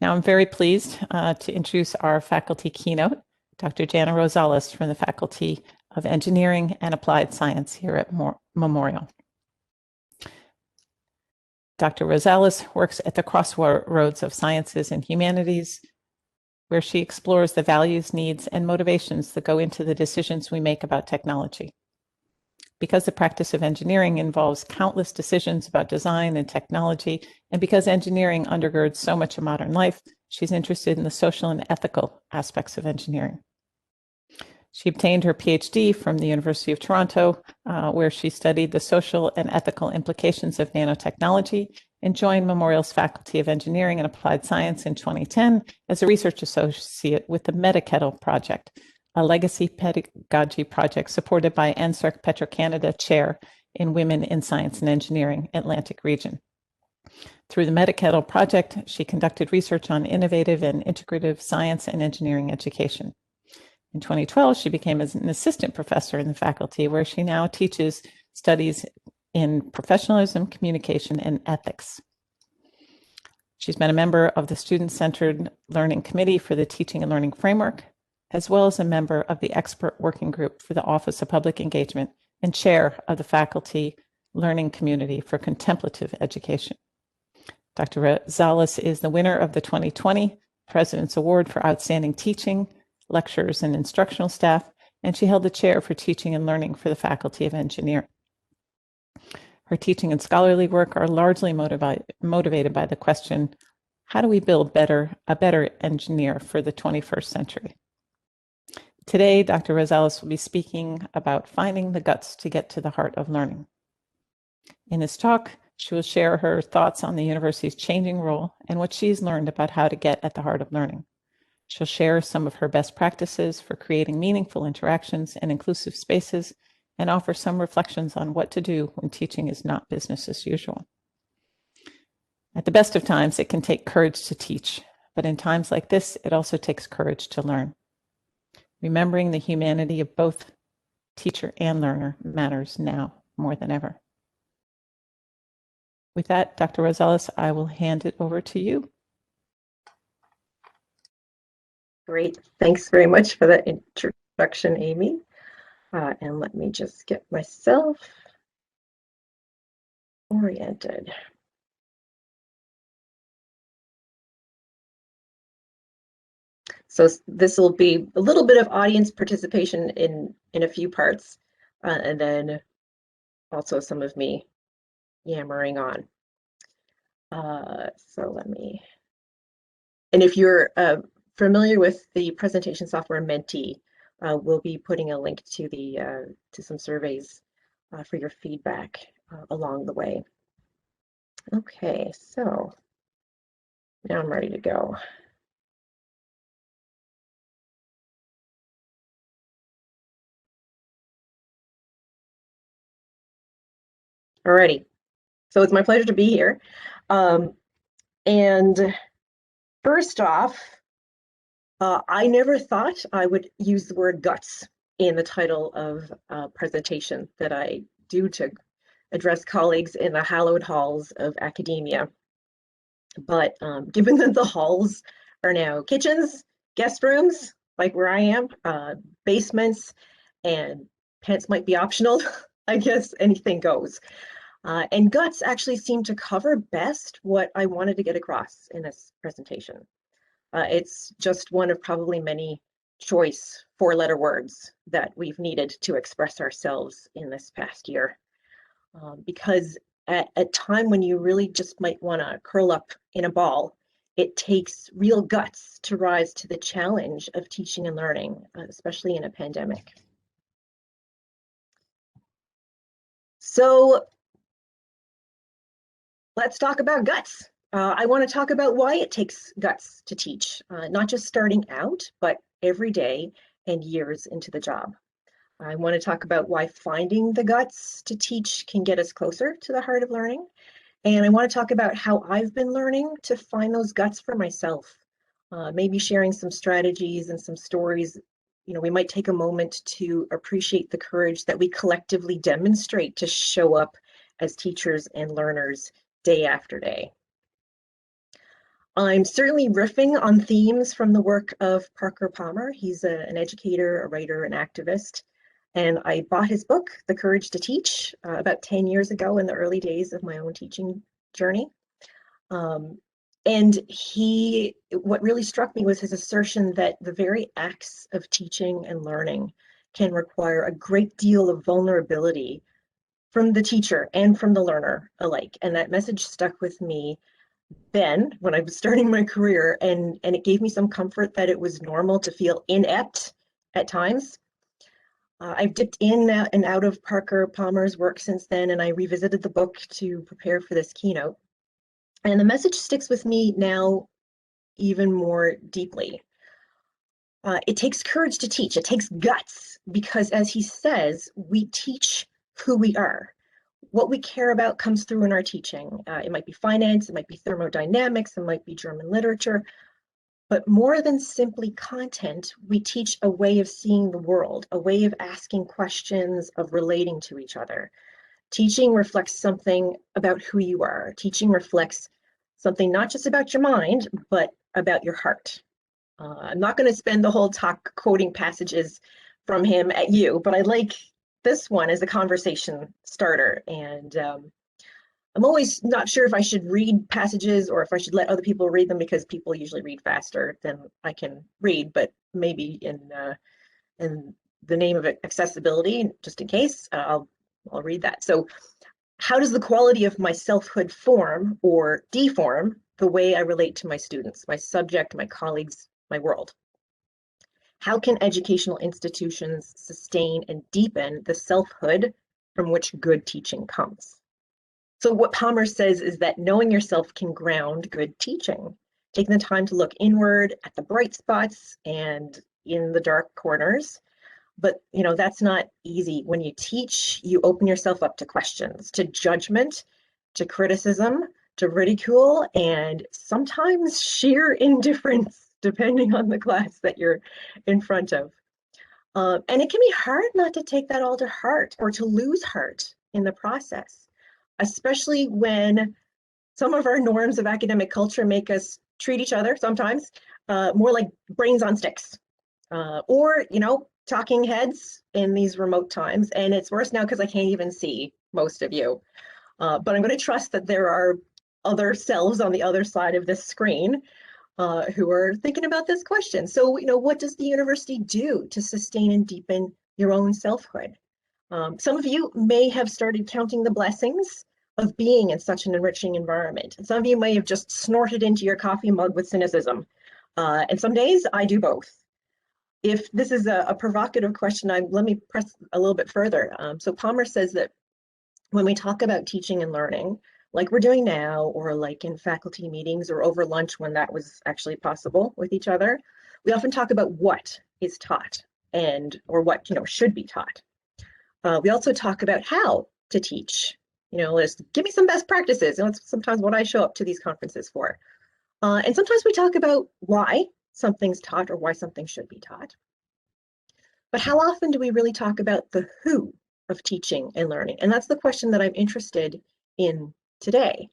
Now I'm very pleased to introduce our faculty keynote, Dr. Janna Rosales from the Faculty of Engineering and Applied Science here at Memorial. Dr. Rosales works at the crossroads of sciences and humanities, where she explores the values, needs, and motivations that go into the decisions we make about technology. Because the practice of engineering involves countless decisions about design and technology, and because engineering undergirds so much of modern life, she's interested in the social and ethical aspects of engineering. She obtained her PhD from the University of Toronto, where she studied the social and ethical implications of nanotechnology, and joined Memorial's Faculty of Engineering and Applied Science in 2010 as a research associate with the MetaKettle Project, a legacy pedagogy project supported by NSERC Petro-Canada Chair in Women in Science and Engineering, Atlantic Region. Through the MetaKettle Project, she conducted research on innovative and integrative science and engineering education. In 2012, she became an assistant professor in the faculty, where she now teaches studies in professionalism, communication, and ethics. She's been a member of the Student-Centered Learning Committee for the Teaching and Learning Framework, as well as a member of the Expert Working Group for the Office of Public Engagement and chair of the Faculty Learning Community for Contemplative Education. Dr. Rosales is the winner of the 2020 President's Award for Outstanding Teaching, Lecturers, and Instructional Staff, and she held the chair for Teaching and Learning for the Faculty of Engineering. Her teaching and scholarly work are largely motivated by the question, how do we build a better engineer for the 21st century? Today, Dr. Rosales will be speaking about finding the guts to get to the heart of learning. In this talk, she will share her thoughts on the university's changing role and what she's learned about how to get at the heart of learning. She'll share some of her best practices for creating meaningful interactions and inclusive spaces, and offer some reflections on what to do when teaching is not business as usual. At the best of times, it can take courage to teach, but in times like this, it also takes courage to learn. Remembering the humanity of both teacher and learner matters now more than ever. With that, Dr. Rosales, I will hand it over to you. Great. Thanks very much for that introduction, Amy. And let me just get myself oriented. So this will be a little bit of audience participation in a few parts, and then also some of me yammering on. So let me, and if you're familiar with the presentation software Menti, we'll be putting a link to to some surveys for your feedback along the way. Okay, so now I'm ready to go. Alrighty, so it's my pleasure to be here. And first off, I never thought I would use the word guts in the title of a presentation that I do to address colleagues in the hallowed halls of academia. But given that the halls are now kitchens, guest rooms, like where I am, basements, and pants might be optional, I guess anything goes. And guts actually seem to cover best what I wanted to get across in this presentation. It's just one of probably many choice four-letter words that we've needed to express ourselves in this past year. Because at a time when you really just might want to curl up in a ball, it takes real guts to rise to the challenge of teaching and learning, especially in a pandemic. So let's talk about guts. I want to talk about why it takes guts to teach, not just starting out, but every day and years into the job. I want to talk about why finding the guts to teach can get us closer to the heart of learning. And I want to talk about how I've been learning to find those guts for myself, maybe sharing some strategies and some stories. You know, we might take a moment to appreciate the courage that we collectively demonstrate to show up as teachers and learners day after day. I'm certainly riffing on themes from the work of Parker Palmer. He's an educator, a writer, an activist. And I bought his book, The Courage to Teach, about 10 years ago in the early days of my own teaching journey. And what really struck me was his assertion that the very acts of teaching and learning can require a great deal of vulnerability from the teacher and from the learner alike. And that message stuck with me then when I was starting my career, and it gave me some comfort that it was normal to feel inept at times. I've dipped in and out of Parker Palmer's work since then, and I revisited the book to prepare for this keynote. And the message sticks with me now even more deeply. It takes courage to teach. It takes guts, because as he says, we teach who we are. What we care about comes through in our teaching. It might be finance, it might be thermodynamics, it might be German literature, but more than simply content, we teach a way of seeing the world, a way of asking questions, of relating to each other. Teaching reflects something about who you are. Teaching reflects something not just about your mind, but about your heart. I'm not going to spend the whole talk quoting passages from him at you, but I like this one as a conversation starter. And I'm always not sure if I should read passages or if I should let other people read them, because people usually read faster than I can read, but maybe in the name of accessibility, just in case, I'll read that. So, how does the quality of my selfhood form or deform the way I relate to my students, my subject, my colleagues, my world? How can educational institutions sustain and deepen the selfhood from which good teaching comes? So what Palmer says is that knowing yourself can ground good teaching, taking the time to look inward at the bright spots and in the dark corners. But that's not easy. When you teach, you open yourself up to questions, to judgment, to criticism, to ridicule, and sometimes sheer indifference, depending on the class that you're in front of. And it can be hard not to take that all to heart or to lose heart in the process, especially when some of our norms of academic culture make us treat each other sometimes more like brains on sticks, or talking heads in these remote times. And it's worse now because I can't even see most of you, but I'm going to trust that there are other selves on the other side of this screen who are thinking about this question. So what does the university do to sustain and deepen your own selfhood? Some of you may have started counting the blessings of being in such an enriching environment. And some of you may have just snorted into your coffee mug with cynicism. And some days I do both. If this is a provocative question, let me press a little bit further. So Palmer says that when we talk about teaching and learning, like we're doing now, or like in faculty meetings or over lunch when that was actually possible with each other, we often talk about what is taught or what should be taught. We also talk about how to teach. Let's give me some best practices. And that's sometimes what I show up to these conferences for. And sometimes we talk about why something's taught or why something should be taught. But how often do we really talk about the who of teaching and learning? And that's the question that I'm interested in today.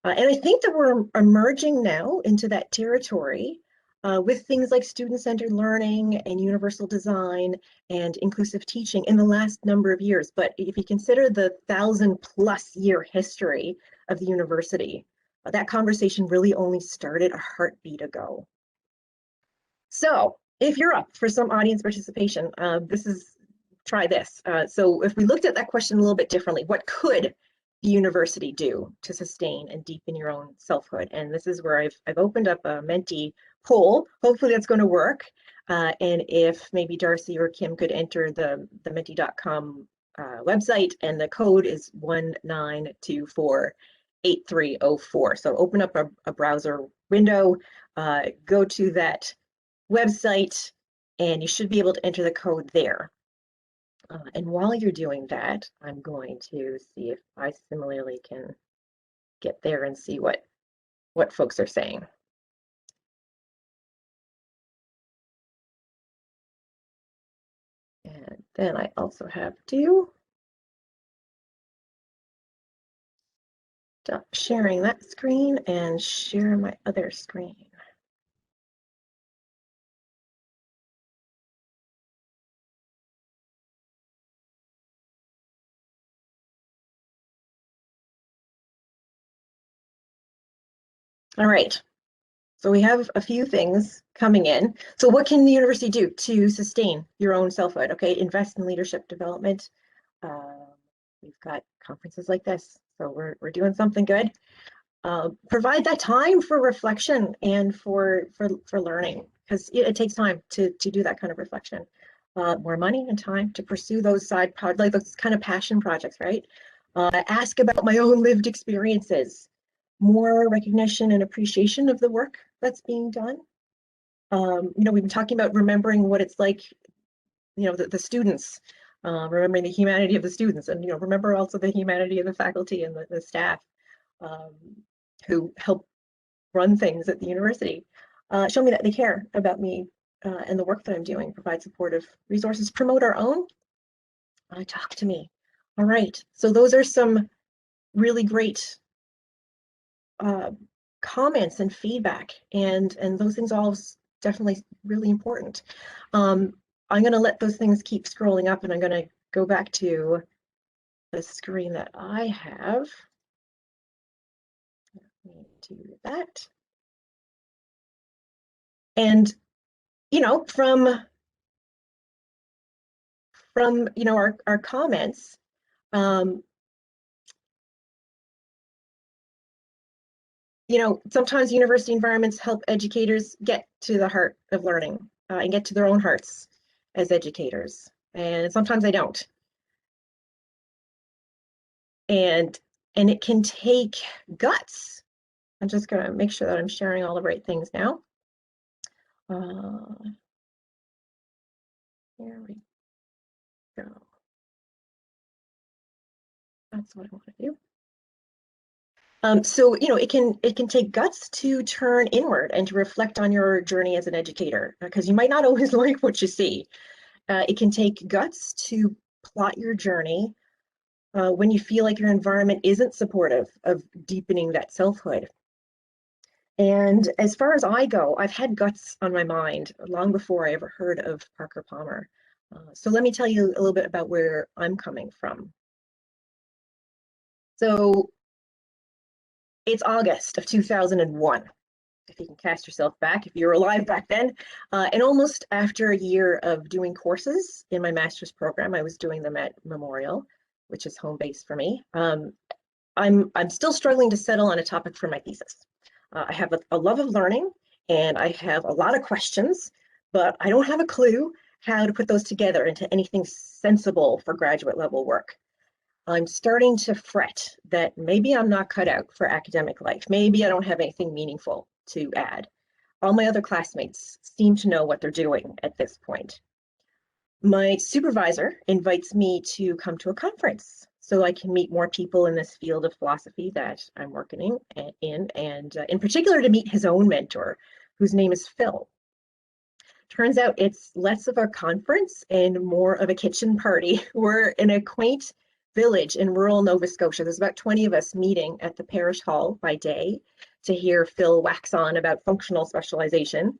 And I think that we're emerging now into that territory with things like student-centered learning and universal design and inclusive teaching in the last number of years. But if you consider the 1,000+ year history of the university, that conversation really only started a heartbeat ago. So if you're up for some audience participation, try this. So if we looked at that question a little bit differently, what could the university do to sustain and deepen your own selfhood? And this is where I've opened up a Menti poll. Hopefully that's going to work. And if maybe Darcy or Kim could enter the menti.com website, and the code is 19248304. So open up a browser window, go to that website, and you should be able to enter the code there. And while you're doing that, I'm going to see if I similarly can get there and see what folks are saying. And then I also have to stop sharing that screen and share my other screen. All right, so we have a few things coming in. So what can the university do to sustain your own selfhood? Okay, invest in leadership development. We've got conferences like this, so we're doing something good. Provide that time for reflection and for learning, because it takes time to do that kind of reflection. More money and time to pursue those side projects, like those kind of passion projects, right? Ask about my own lived experiences. More recognition and appreciation of the work that's being done. We've been talking about remembering what it's like, the students, remembering the humanity of the students, and remember also the humanity of the faculty and the staff who help run things at the university. Show me that they care about me and the work that I'm doing. Provide supportive resources. Promote our own. Talk to me. All right. So those are some really great comments and feedback, and those things all definitely really important. I'm going to let those things keep scrolling up, and I'm going to go back to the screen that I have. Let me do that. And from our comments, sometimes university environments help educators get to the heart of learning and get to their own hearts as educators, and sometimes they don't. And it can take guts. I'm just going to make sure that I'm sharing all the right things now. Here we go. That's what I want to do. So it can take guts to turn inward and to reflect on your journey as an educator, because you might not always like what you see. It can take guts to plot your journey when you feel like your environment isn't supportive of deepening that selfhood. And as far as I go, I've had guts on my mind long before I ever heard of Parker Palmer. So let me tell you a little bit about where I'm coming from. So it's August of 2001, if you can cast yourself back, if you were alive back then. And almost after a year of doing courses in my master's program, I was doing them at Memorial, which is home base for me. I'm still struggling to settle on a topic for my thesis. I have a love of learning, and I have a lot of questions, but I don't have a clue how to put those together into anything sensible for graduate level work. I'm starting to fret that maybe I'm not cut out for academic life. Maybe I don't have anything meaningful to add. All my other classmates seem to know what they're doing at this point. My supervisor invites me to come to a conference so I can meet more people in this field of philosophy that I'm working in, and in particular to meet his own mentor, whose name is Phil. Turns out it's less of a conference and more of a kitchen party. We're in a quaint village in rural Nova Scotia. There's about 20 of us meeting at the parish hall by day to hear Phil wax on about functional specialization.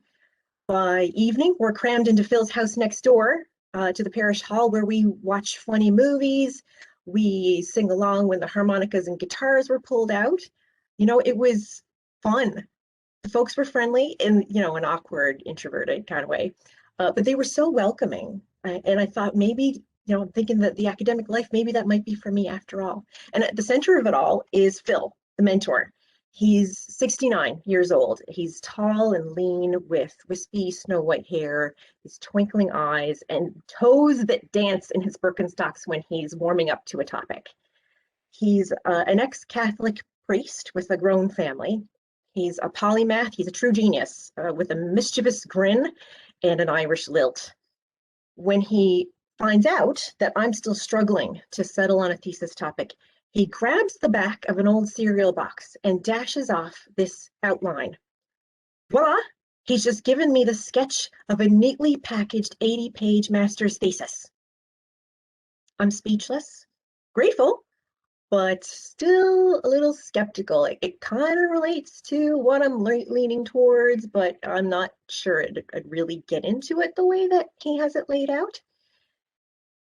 By evening, we're crammed into Phil's house next door to the parish hall, where we watch funny movies. We sing along when the harmonicas and guitars were pulled out. It was fun. The folks were friendly in, an awkward, introverted kind of way, but they were so welcoming. And I thought maybe, thinking that the academic life, maybe that might be for me after all. And at the center of it all is Phil, the mentor. He's 69 years old. He's tall and lean with wispy snow white hair, his twinkling eyes, and toes that dance in his Birkenstocks when he's warming up to a topic. He's an ex-Catholic priest with a grown family. He's a polymath. He's a true genius with a mischievous grin and an Irish lilt. When he finds out that I'm still struggling to settle on a thesis topic, he grabs the back of an old cereal box and dashes off this outline. Voila! He's just given me the sketch of a neatly packaged 80-page master's thesis. I'm speechless, grateful, but still a little skeptical. It kind of relates to what I'm leaning towards, but I'm not sure I'd really get into it the way that he has it laid out.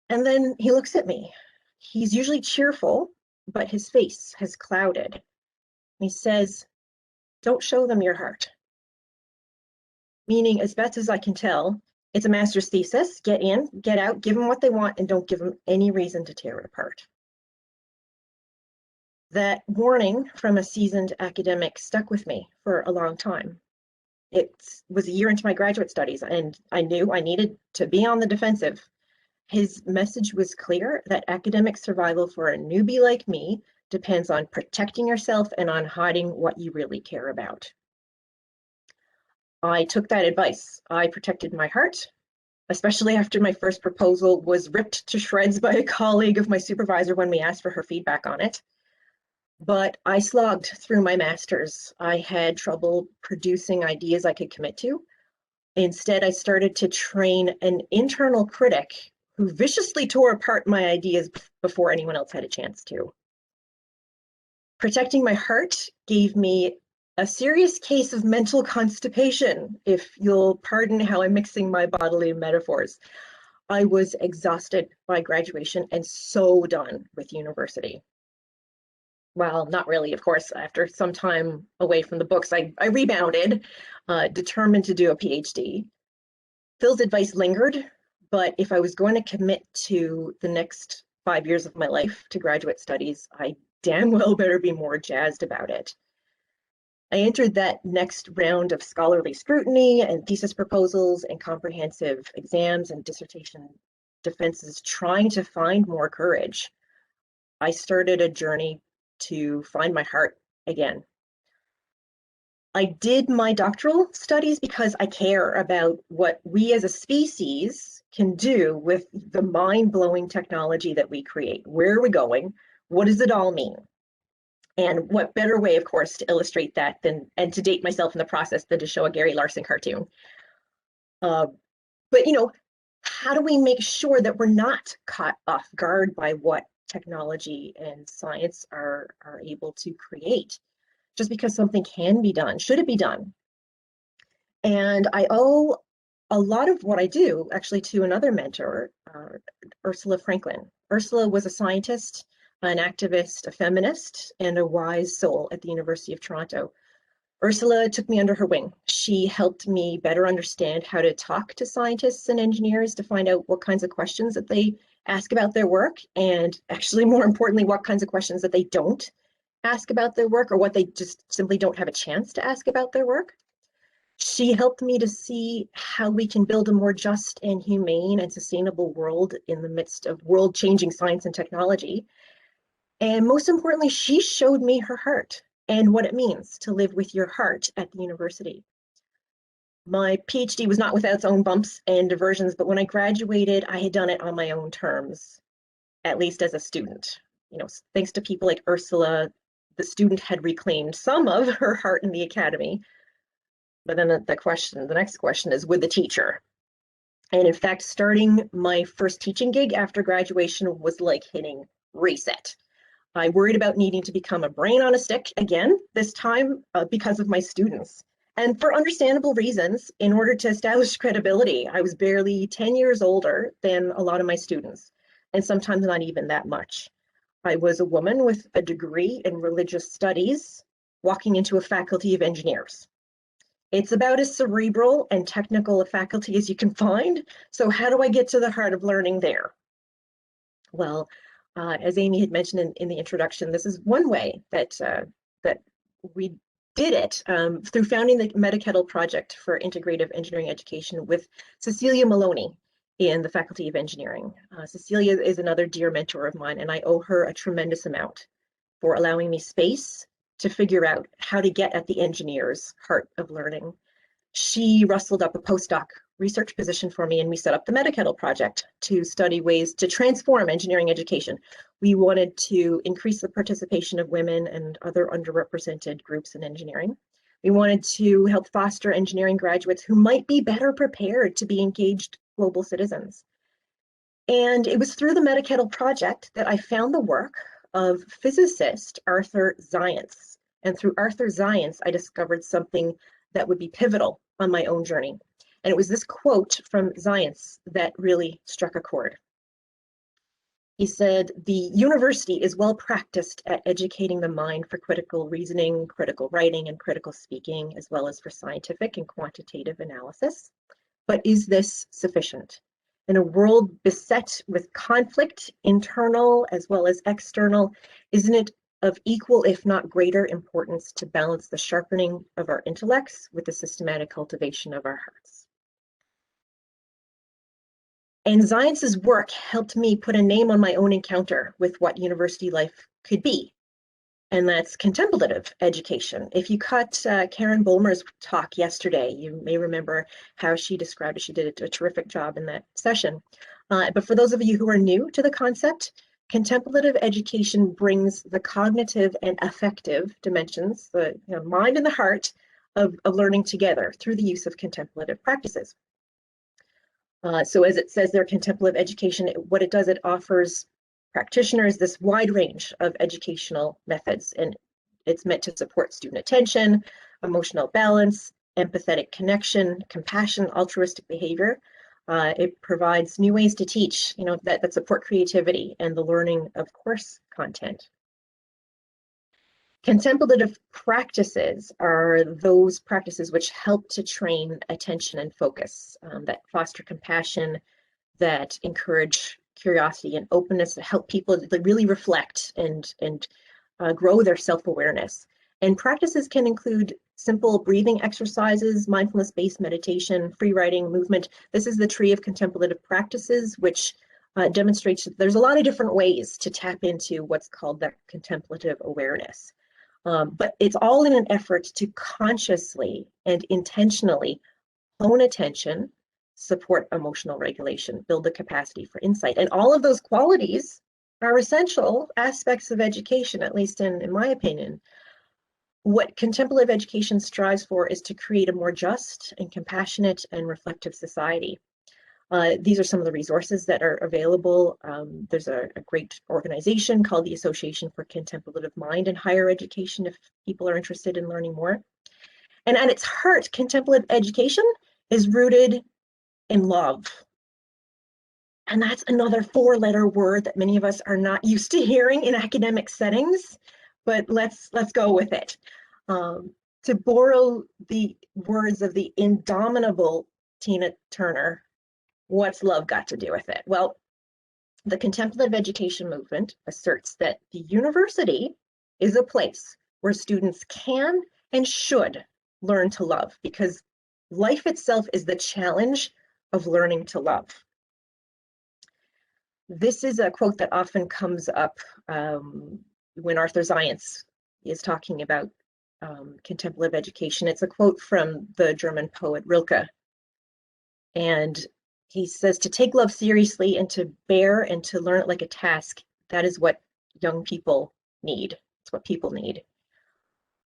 And then he looks at me. He's usually cheerful, but his face has clouded. He says, "Don't show them your heart." Meaning, as best as I can tell, it's a master's thesis. Get in, get out, give them what they want, and don't give them any reason to tear it apart. That warning from a seasoned academic stuck with me for a long time. It was a year into my graduate studies, and I knew I needed to be on the defensive. His message was clear that academic survival for a newbie like me depends on protecting yourself and on hiding what you really care about. I took that advice. I protected my heart, especially after my first proposal was ripped to shreds by a colleague of my supervisor when we asked for her feedback on it. But I slogged through my master's. I had trouble producing ideas I could commit to. Instead, I started to train an internal critic who viciously tore apart my ideas before anyone else had a chance to. Protecting my heart gave me a serious case of mental constipation, if you'll pardon how I'm mixing my bodily metaphors. I was exhausted by graduation and so done with university. Well, not really, of course. After some time away from the books, I rebounded, determined to do a PhD. Phil's advice lingered, but if I was going to commit to the next 5 years of my life to graduate studies, I damn well better be more jazzed about it. I entered that next round of scholarly scrutiny and thesis proposals and comprehensive exams and dissertation defenses, trying to find more courage. I started a journey to find my heart again. I did my doctoral studies because I care about what we as a species can do with the mind-blowing technology that we create. Where are we going? What does it all mean? And what better way, of course, to illustrate that than, and to date myself in the process, than to show a Gary Larson cartoon. But you know, how do we make sure that we're not caught off guard by what technology and science are able to create? Just because something can be done, should it be done? And I owe a lot of what I do actually to another mentor, Ursula Franklin. Ursula was a scientist, an activist, a feminist, and a wise soul at the University of Toronto. Ursula took me under her wing. She helped me better understand how to talk to scientists and engineers to find out what kinds of questions that they ask about their work, and actually more importantly, what kinds of questions that they don't ask about their work, or what they just simply don't have a chance to ask about their work. She helped me to see how we can build a more just and humane and sustainable world in the midst of world-changing science and technology. And most importantly, she showed me her heart and what it means to live with your heart at the university. My PhD was not without its own bumps and diversions, but when I graduated, I had done it on my own terms, at least as a student. You know, thanks to people like Ursula, the student had reclaimed some of her heart in the academy. But then the next question is with the teacher. And in fact, starting my first teaching gig after graduation was like hitting reset. I worried about needing to become a brain on a stick again, this time because of my students. And for understandable reasons, in order to establish credibility, I was barely 10 years older than a lot of my students, and sometimes not even that much. I was a woman with a degree in religious studies walking into a faculty of engineers. It's about as cerebral and technical a faculty as you can find. So how do I get to the heart of learning there? Well, as Amy had mentioned in the introduction, this is one way that we did it through founding the MetaKettle Project for Integrative Engineering Education with Cecilia Maloney in the Faculty of Engineering. Cecilia is another dear mentor of mine, and I owe her a tremendous amount for allowing me space to figure out how to get at the engineer's heart of learning. She rustled up a postdoc research position for me, and we set up the MetaKettle Project to study ways to transform engineering education. We wanted to increase the participation of women and other underrepresented groups in engineering. We wanted to help foster engineering graduates who might be better prepared to be engaged global citizens. And it was through the MetaKettle Project that I found the work of physicist Arthur Zajonc. And through Arthur Zajonc, I discovered something that would be pivotal on my own journey. And it was this quote from Zajonc that really struck a chord. He said, "The university is well practiced at educating the mind for critical reasoning, critical writing, and critical speaking, as well as for scientific and quantitative analysis. But is this sufficient? In a world beset with conflict, internal as well as external, isn't it of equal, if not greater, importance to balance the sharpening of our intellects with the systematic cultivation of our hearts?" And Zajonc's work helped me put a name on my own encounter with what university life could be, and that's contemplative education. If you caught Karen Bulmer's talk yesterday, you may remember how she described it. She did a terrific job in that session. But for those of you who are new to the concept, contemplative education brings the cognitive and affective dimensions, the mind and the heart of learning together through the use of contemplative practices. So as it says there, contemplative education, what it does, it offers practitioners this wide range of educational methods, and it's meant to support student attention, emotional balance, empathetic connection, compassion, altruistic behavior. It provides new ways to teach, that support creativity and the learning of course content. Contemplative practices are those practices which help to train attention and focus, that foster compassion, that encourage curiosity and openness, that help people really reflect and grow their self-awareness. And practices can include simple breathing exercises, mindfulness-based meditation, free writing, movement. This is the tree of contemplative practices, which demonstrates that there's a lot of different ways to tap into what's called that contemplative awareness. But it's all in an effort to consciously and intentionally hone attention, support emotional regulation, build the capacity for insight. And all of those qualities are essential aspects of education, at least in my opinion. What contemplative education strives for is to create a more just and compassionate and reflective society. These are some of the resources that are available. There's a great organization called the Association for Contemplative Mind in Higher Education, if people are interested in learning more. And at its heart, contemplative education is rooted in love. And that's another four-letter word that many of us are not used to hearing in academic settings, but let's go with it. To borrow the words of the indomitable Tina Turner, what's love got to do with it? Well, the contemplative education movement asserts that the university is a place where students can and should learn to love, because life itself is the challenge of learning to love. This is a quote that often comes up when Arthur Zajonc is talking about contemplative education. It's a quote from the German poet Rilke. And he says, "To take love seriously and to bear and to learn it like a task, that is what young people need. It's what people need.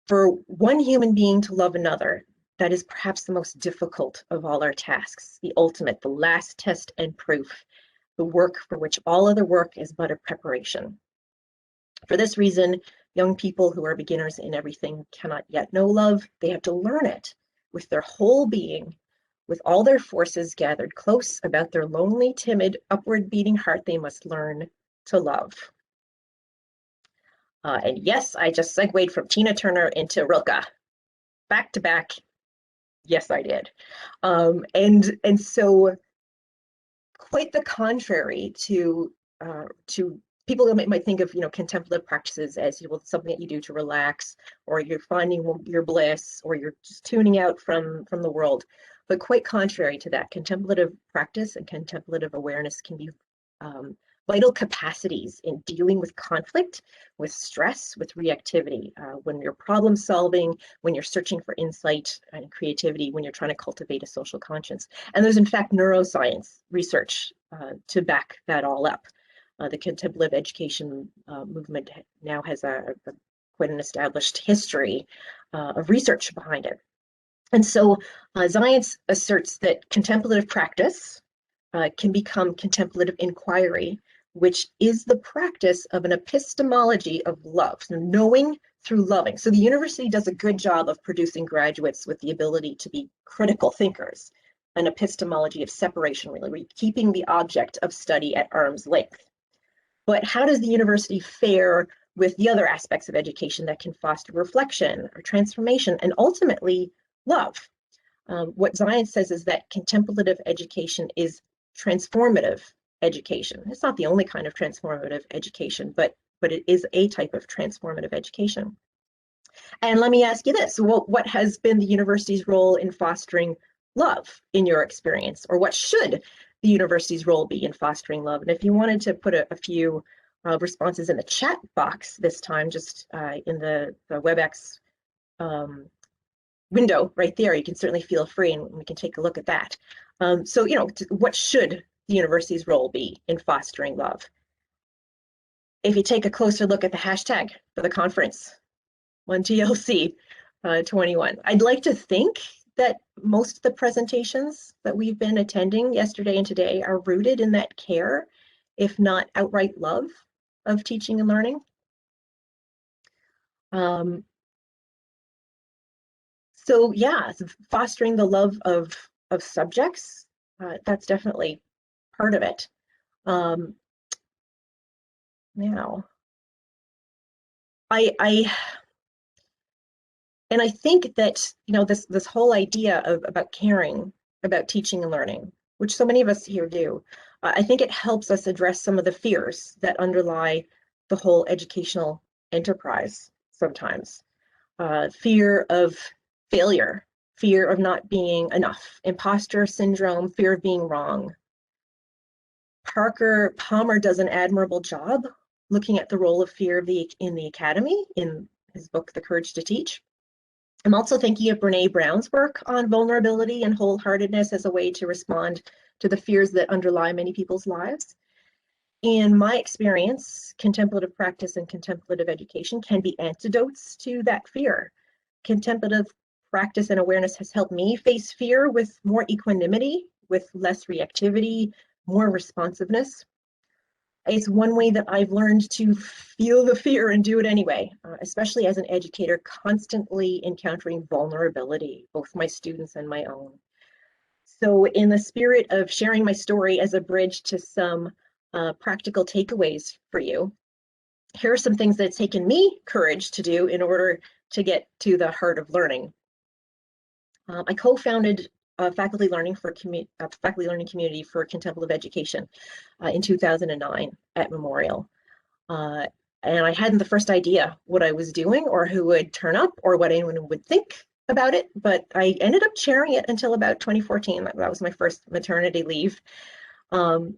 For one human being to love another, that is perhaps the most difficult of all our tasks, the ultimate, the last test and proof, the work for which all other work is but a preparation. For this reason, young people who are beginners in everything cannot yet know love. They have to learn it with their whole being, with all their forces gathered close about their lonely, timid, upward beating heart. They must learn to love." And yes, I just segued from Tina Turner into Rilke, back to back. Yes, I did. And so, quite the contrary to people who might think of contemplative practices as something that you do to relax, or you're finding your bliss, or you're just tuning out from the world. But quite contrary to that, contemplative practice and contemplative awareness can be vital capacities in dealing with conflict, with stress, with reactivity, when you're problem solving, when you're searching for insight and creativity, when you're trying to cultivate a social conscience. And there's in fact neuroscience research to back that all up. The contemplative education movement now has quite an established history of research behind it. And so Zajonc asserts that contemplative practice can become contemplative inquiry which is the practice of an epistemology of love, so knowing through loving. So the university does a good job of producing graduates with the ability to be critical thinkers, an epistemology of separation, really, keeping the object of study at arm's length. But how does the university fare with the other aspects of education that can foster reflection or transformation and ultimately love? What science says is that contemplative education is transformative education. It's not the only kind of transformative education, but it is a type of transformative education. And let me ask you this, what has been the university's role in fostering love in your experience, or what should the university's role be in fostering love? And if you wanted to put a few responses in the chat box this time, just in the WebEx window right there, you can certainly feel free and we can take a look at that. So, what should the university's role be in fostering love? If you take a closer look at the hashtag for the conference, 1TLC 21, I'd like to think that most of the presentations that we've been attending yesterday and today are rooted in that care, if not outright love of teaching and learning. So yeah, fostering the love of subjects, that's definitely part of it. Now, I think that this whole idea about caring about teaching and learning, which so many of us here do, I think it helps us address some of the fears that underlie the whole educational enterprise sometimes. Fear of failure, fear of not being enough, imposter syndrome, fear of being wrong. Parker Palmer does an admirable job looking at the role of fear in the academy in his book, The Courage to Teach. I'm also thinking of Brene Brown's work on vulnerability and wholeheartedness as a way to respond to the fears that underlie many people's lives. In my experience, contemplative practice and contemplative education can be antidotes to that fear. Contemplative practice and awareness has helped me face fear with more equanimity, with less reactivity, more responsiveness. It's one way that I've learned to feel the fear and do it anyway, especially as an educator, constantly encountering vulnerability, both my students and my own. So in the spirit of sharing my story as a bridge to some practical takeaways for you, here are some things that it's taken me courage to do in order to get to the heart of learning. I co-founded a faculty learning community for contemplative education in 2009 at Memorial. And I hadn't the first idea what I was doing or who would turn up or what anyone would think about it, but I ended up chairing it until about 2014. That was my first maternity leave. And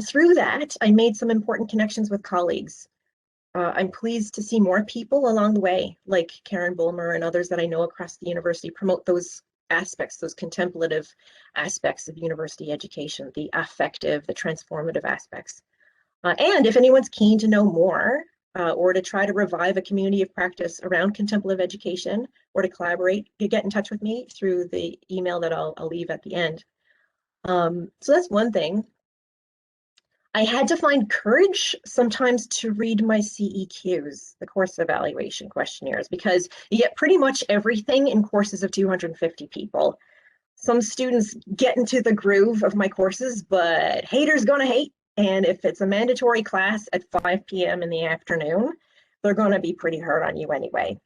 through that, I made some important connections with colleagues. I'm pleased to see more people along the way, like Karen Bulmer and others that I know across the university, promote those aspects, those contemplative aspects of university education, the affective, the transformative aspects. And if anyone's keen to know more or to try to revive a community of practice around contemplative education or to collaborate, you get in touch with me through the email that I'll leave at the end. So that's one thing. I had to find courage sometimes to read my CEQs, the course evaluation questionnaires, because you get pretty much everything in courses of 250 people. Some students get into the groove of my courses, but haters gonna hate. And if it's a mandatory class at 5 p.m. in the afternoon, they're gonna be pretty hard on you anyway.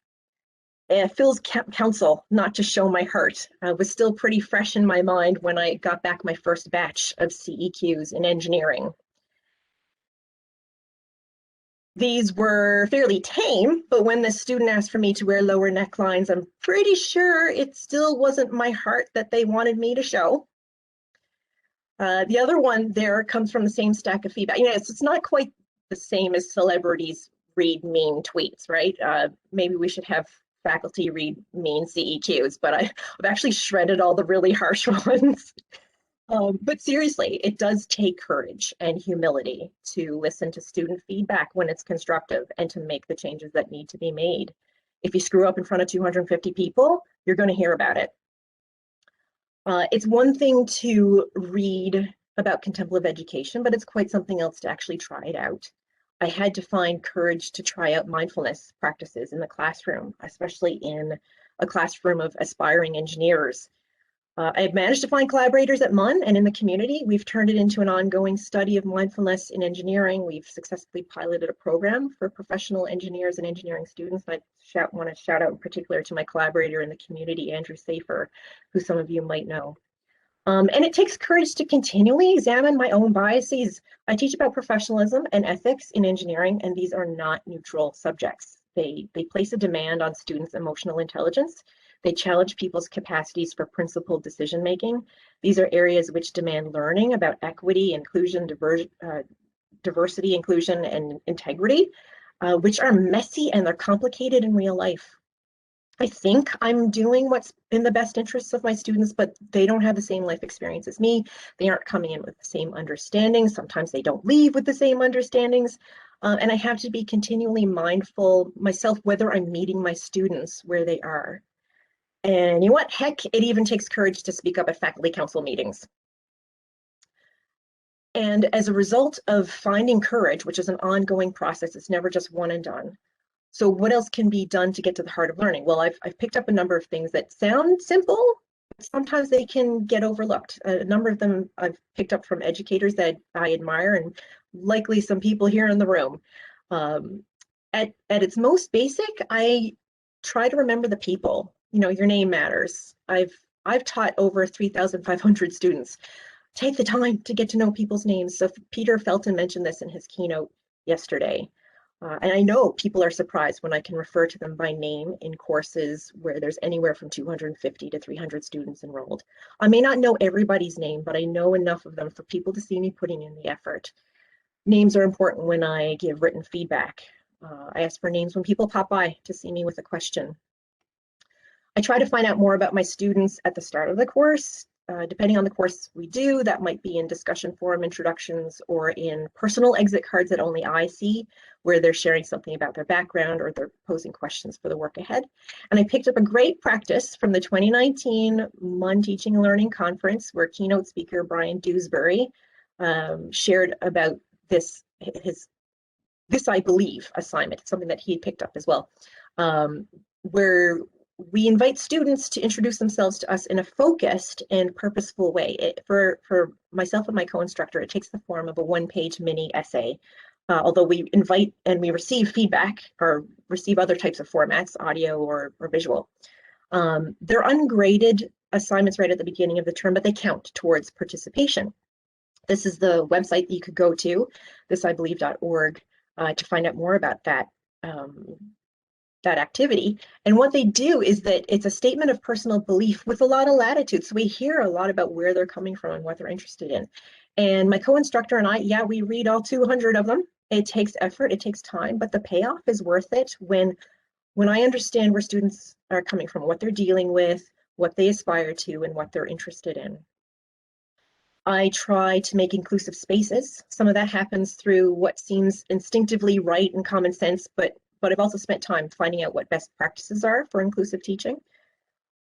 Phil's counsel not to show my heart was still pretty fresh in my mind when I got back my first batch of CEQs in engineering. These were fairly tame, but when the student asked for me to wear lower necklines, I'm pretty sure it still wasn't my heart that they wanted me to show. The other one there comes from the same stack of feedback. It's not quite the same as celebrities read mean tweets, right? Maybe we should have faculty read mean CEQs, but I've actually shredded all the really harsh ones. But seriously, it does take courage and humility to listen to student feedback when it's constructive and to make the changes that need to be made. If you screw up in front of 250 people, you're going to hear about it. It's one thing to read about contemplative education, but it's quite something else to actually try it out. I had to find courage to try out mindfulness practices in the classroom, especially in a classroom of aspiring engineers. I've managed to find collaborators at MUN and in the community. We've turned it into an ongoing study of mindfulness in engineering. We've successfully piloted a program for professional engineers and engineering students. I want to shout out in particular to my collaborator in the community, Andrew Safer, who some of you might know. And it takes courage to continually examine my own biases. I teach about professionalism and ethics in engineering, and these are not neutral subjects. They place a demand on students' emotional intelligence. They challenge people's capacities for principled decision making. These are areas which demand learning about equity, inclusion, diversity, inclusion, and integrity, which are messy and they're complicated in real life. I think I'm doing what's in the best interests of my students, but they don't have the same life experience as me. They aren't coming in with the same understandings. Sometimes they don't leave with the same understandings. And I have to be continually mindful myself whether I'm meeting my students where they are. And you know what? Heck, it even takes courage to speak up at faculty council meetings. And as a result of finding courage, which is an ongoing process, it's never just one and done. So what else can be done to get to the heart of learning? Well, I've picked up a number of things that sound simple, but sometimes they can get overlooked. A number of them I've picked up from educators that I admire and likely some people here in the room. At its most basic, I try to remember the people. You know, your name matters. I've taught over 3,500 students. Take the time to get to know people's names. So Peter Felton mentioned this in his keynote yesterday. And I know people are surprised when I can refer to them by name in courses where there's anywhere from 250 to 300 students enrolled. I may not know everybody's name, but I know enough of them for people to see me putting in the effort. Names are important when I give written feedback. I ask for names when people pop by to see me with a question. I try to find out more about my students at the start of the course. Depending on the course we do, that might be in discussion forum introductions or in personal exit cards that only I see, where they're sharing something about their background or they're posing questions for the work ahead. And I picked up a great practice from the 2019 MUN Teaching and Learning Conference, where keynote speaker Brian Dewsbury shared about this I believe assignment. It's something that he had picked up as well, where we invite students to introduce themselves to us in a focused and purposeful way. For myself and my co-instructor, it takes the form of a one-page mini essay, although we invite and we receive feedback or receive other types of formats, audio or visual. They're ungraded assignments right at the beginning of the term, but they count towards participation. This is the website that you could go to, thisibelieve.org, to find out more about that activity. And what they do is that it's a statement of personal belief with a lot of latitude. So we hear a lot about where they're coming from and what they're interested in. And my co-instructor and I, we read all 200 of them. It takes effort, it takes time, but the payoff is worth it when I understand where students are coming from, what they're dealing with, what they aspire to, and what they're interested in. I try to make inclusive spaces. Some of that happens through what seems instinctively right and common sense, but I've also spent time finding out what best practices are for inclusive teaching.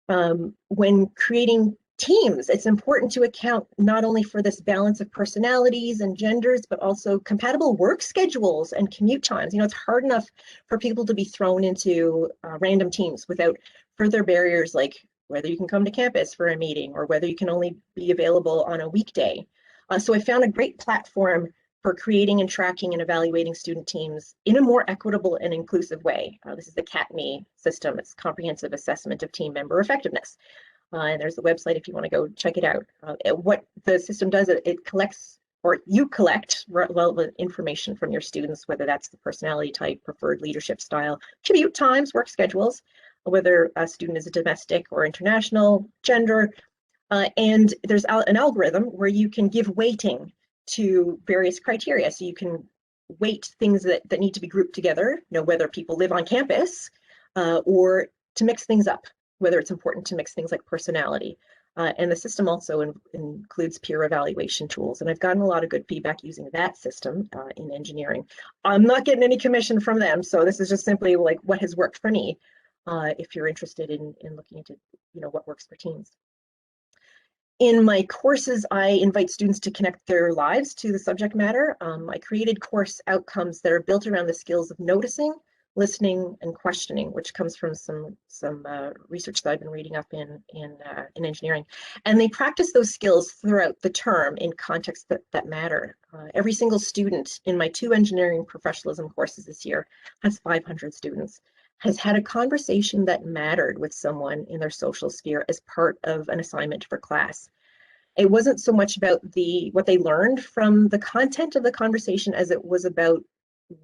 When creating teams, it's important to account not only for this balance of personalities and genders, but also compatible work schedules and commute times. You know, it's hard enough for people to be thrown into random teams without further barriers like whether you can come to campus for a meeting or whether you can only be available on a weekday. So I found a great platform for creating and tracking and evaluating student teams in a more equitable and inclusive way. This is the CATME system. It's Comprehensive Assessment of Team Member Effectiveness. And there's the website if you want to go check it out. What the system does, it collects, or you collect relevant information from your students, whether that's the personality type, preferred leadership style, commute times, work schedules, whether a student is a domestic or international, gender, and there's an algorithm where you can give weighting to various criteria. So you can weight things that need to be grouped together, you know, whether people live on campus or to mix things up, whether it's important to mix things like personality. And the system also includes peer evaluation tools. And I've gotten a lot of good feedback using that system in engineering. I'm not getting any commission from them. So this is just simply like what has worked for me if you're interested in looking into, you know, what works for teams. In my courses, I invite students to connect their lives to the subject matter. I created course outcomes that are built around the skills of noticing, listening, and questioning, which comes from some research that I've been reading up in engineering. And they practice those skills throughout the term in contexts that matter. Every single student in my 2 engineering professionalism courses this year has 500 students, has had a conversation that mattered with someone in their social sphere as part of an assignment for class. It wasn't so much about what they learned from the content of the conversation as it was about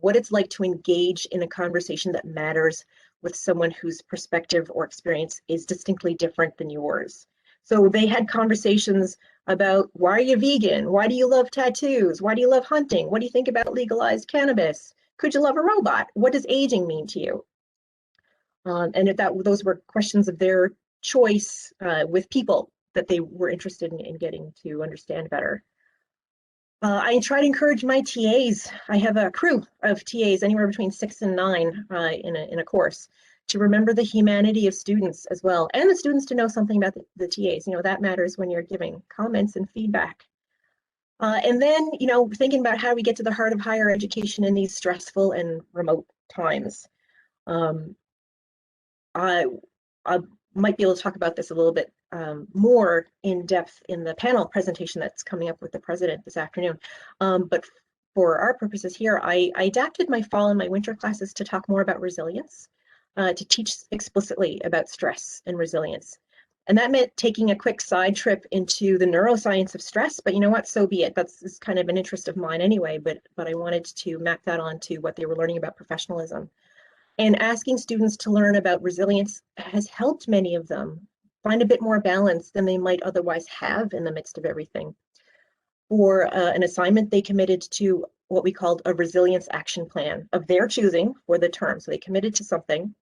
what it's like to engage in a conversation that matters with someone whose perspective or experience is distinctly different than yours. So they had conversations about, why are you vegan? Why do you love tattoos? Why do you love hunting? What do you think about legalized cannabis? Could you love a robot? What does aging mean to you? And those were questions of their choice with people that they were interested in getting to understand better. I try to encourage my TAs. I have a crew of TAs, anywhere between 6 and 9 in a course, to remember the humanity of students as well, and the students to know something about the TAs. That matters when you're giving comments and feedback. And then, thinking about how we get to the heart of higher education in these stressful and remote times. I might be able to talk about this a little bit more in depth in the panel presentation that's coming up with the president this afternoon. But for our purposes here, I adapted my fall and my winter classes to talk more about resilience, to teach explicitly about stress and resilience. And that meant taking a quick side trip into the neuroscience of stress, but you know what, so be it. That's kind of an interest of mine anyway, but I wanted to map that onto what they were learning about professionalism. And asking students to learn about resilience has helped many of them find a bit more balance than they might otherwise have in the midst of everything. For an assignment, they committed to what we called a resilience action plan of their choosing for the term. So they committed to something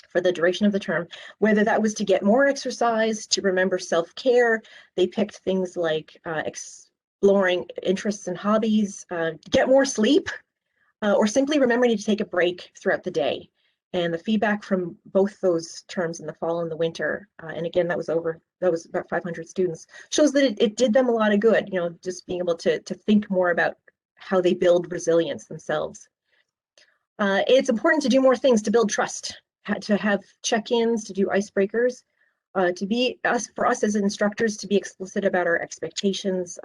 for the duration of the term, whether that was to get more exercise, to remember self-care. They picked things like exploring interests and hobbies, get more sleep, or simply remembering to take a break throughout the day. And the feedback from both those terms in the fall and the winter, and again, that was about 500 students, shows that it did them a lot of good, just being able to think more about how they build resilience themselves. It's important to do more things to build trust, to have check-ins, to do icebreakers, for us as instructors to be explicit about our expectations,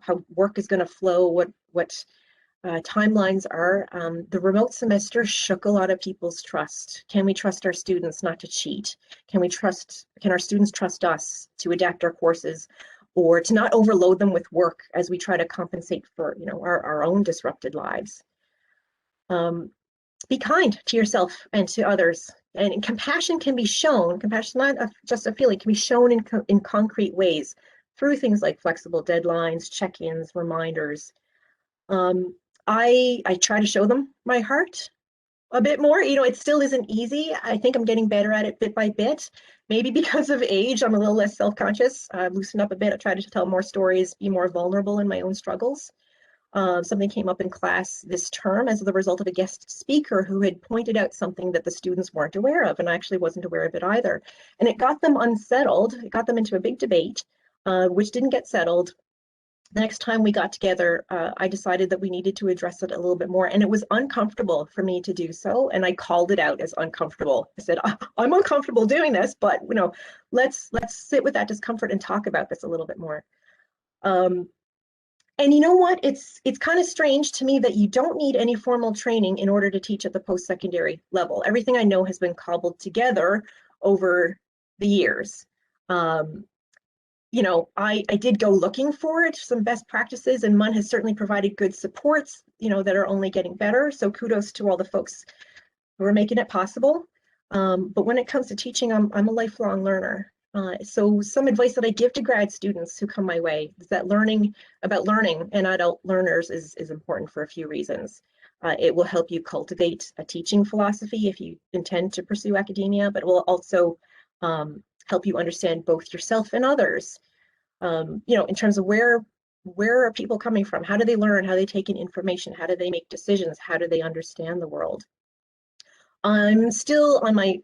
how work is going to flow, what timelines are. The remote semester shook a lot of people's trust. Can we trust our students not to cheat? Can our students trust us to adapt our courses or to not overload them with work as we try to compensate for our own disrupted lives? Be kind to yourself and to others. And compassion can be shown, compassion not just a feeling, can be shown in concrete ways through things like flexible deadlines, check-ins, reminders. I try to show them my heart a bit more. It still isn't easy. I think I'm getting better at it bit by bit. Maybe because of age, I'm a little less self-conscious. I've loosened up a bit. I try to tell more stories, be more vulnerable in my own struggles. Something came up in class this term as the result of a guest speaker who had pointed out something that the students weren't aware of, and I actually wasn't aware of it either. And it got them unsettled. It got them into a big debate, which didn't get settled. The next time we got together, I decided that we needed to address it a little bit more, and it was uncomfortable for me to do so, and I called it out as uncomfortable. I said, I'm uncomfortable doing this, but let's sit with that discomfort and talk about this a little bit more. And you know what? It's kind of strange to me that you don't need any formal training in order to teach at the post-secondary level. Everything I know has been cobbled together over the years. I did go looking for it, some best practices, and MUN has certainly provided good supports, that are only getting better. So kudos to all the folks who are making it possible. But when it comes to teaching, I'm a lifelong learner. So some advice that I give to grad students who come my way is that learning about learning and adult learners is important for a few reasons. It will help you cultivate a teaching philosophy if you intend to pursue academia, but it will also help you understand both yourself and others. In terms of where are people coming from? How do they learn? How do they take in information? How do they make decisions? How do they understand the world? I'm still on my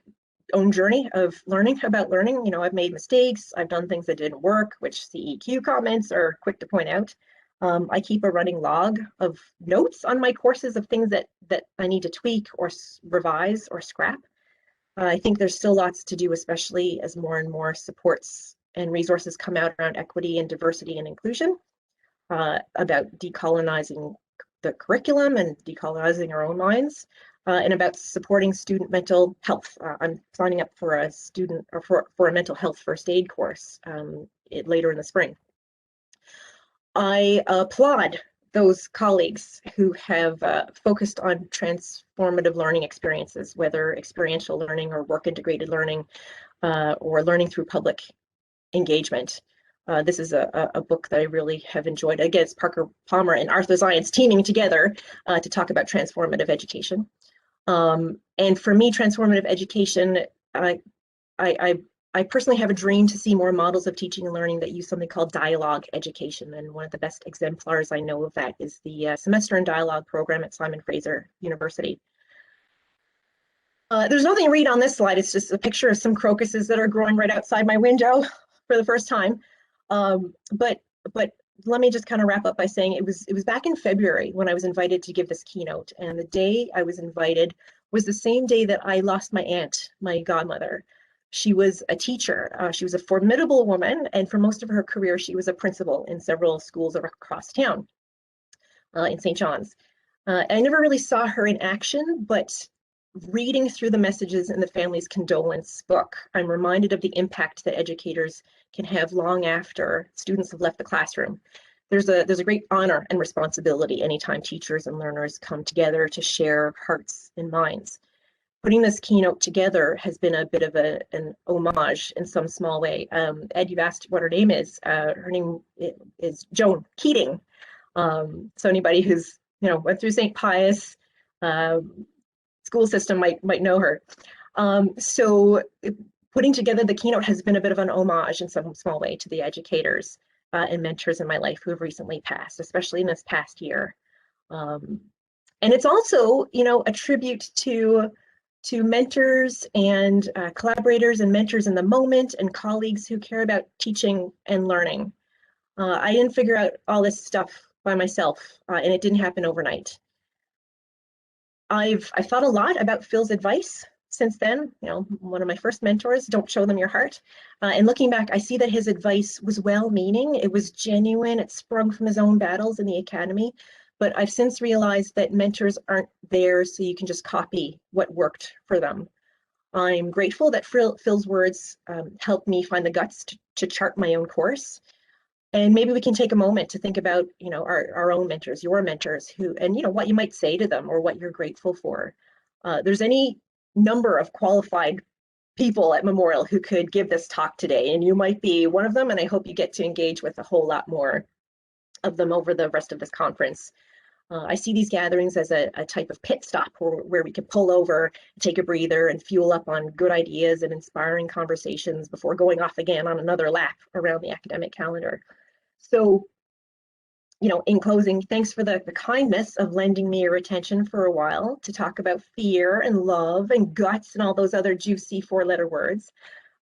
own journey of learning about learning. You know, I've made mistakes, I've done things that didn't work, which CEQ comments are quick to point out. I keep a running log of notes on my courses of things that I need to tweak or revise or scrap. I think there's still lots to do, especially as more and more supports and resources come out around equity and diversity and inclusion, about decolonizing the curriculum and decolonizing our own minds, and about supporting student mental health. I'm signing up for a student or for a mental health first aid course later in the spring. I applaud those colleagues who have focused on transformative learning experiences, whether experiential learning or work integrated learning, or learning through public engagement. This is a book that I really have enjoyed. Again, it's Parker Palmer and Arthur Zients teaming together to talk about transformative education. And for me, transformative education, I personally have a dream to see more models of teaching and learning that use something called dialogue education. And one of the best exemplars I know of that is the Semester in Dialogue program at Simon Fraser University. There's nothing to read on this slide. It's just a picture of some crocuses that are growing right outside my window for the first time. But let me just kind of wrap up by saying it was back in February when I was invited to give this keynote. And the day I was invited was the same day that I lost my aunt, my godmother. She was a teacher. She was a formidable woman, and for most of her career, she was a principal in several schools across town in St. John's. I never really saw her in action, but reading through the messages in the family's condolence book, I'm reminded of the impact that educators can have long after students have left the classroom. There's a great honor and responsibility anytime teachers and learners come together to share hearts and minds. Putting this keynote together has been a bit of an homage in some small way. Ed, you've asked what her name is. Her name is Joan Keating. So anybody who's went through St. Pius school system might know her. So putting together the keynote has been a bit of an homage in some small way to the educators and mentors in my life who have recently passed, especially in this past year. And it's also, a tribute to mentors and collaborators and mentors in the moment and colleagues who care about teaching and learning. I didn't figure out all this stuff by myself, and it didn't happen overnight. I've thought a lot about Phil's advice since then. One of my first mentors, don't show them your heart. And looking back, I see that his advice was well-meaning. It was genuine. It sprung from his own battles in the academy. But I've since realized that mentors aren't there so you can just copy what worked for them. I'm grateful that Phil's words helped me find the guts to chart my own course. And maybe we can take a moment to think about, our own mentors, your mentors, and what you might say to them or what you're grateful for. There's any number of qualified people at Memorial who could give this talk today, and you might be one of them, and I hope you get to engage with a whole lot more of them over the rest of this conference. I see these gatherings as a type of pit stop where we can pull over, take a breather, and fuel up on good ideas and inspiring conversations before going off again on another lap around the academic calendar. So, in closing, thanks for the kindness of lending me your attention for a while to talk about fear and love and guts and all those other juicy four-letter words.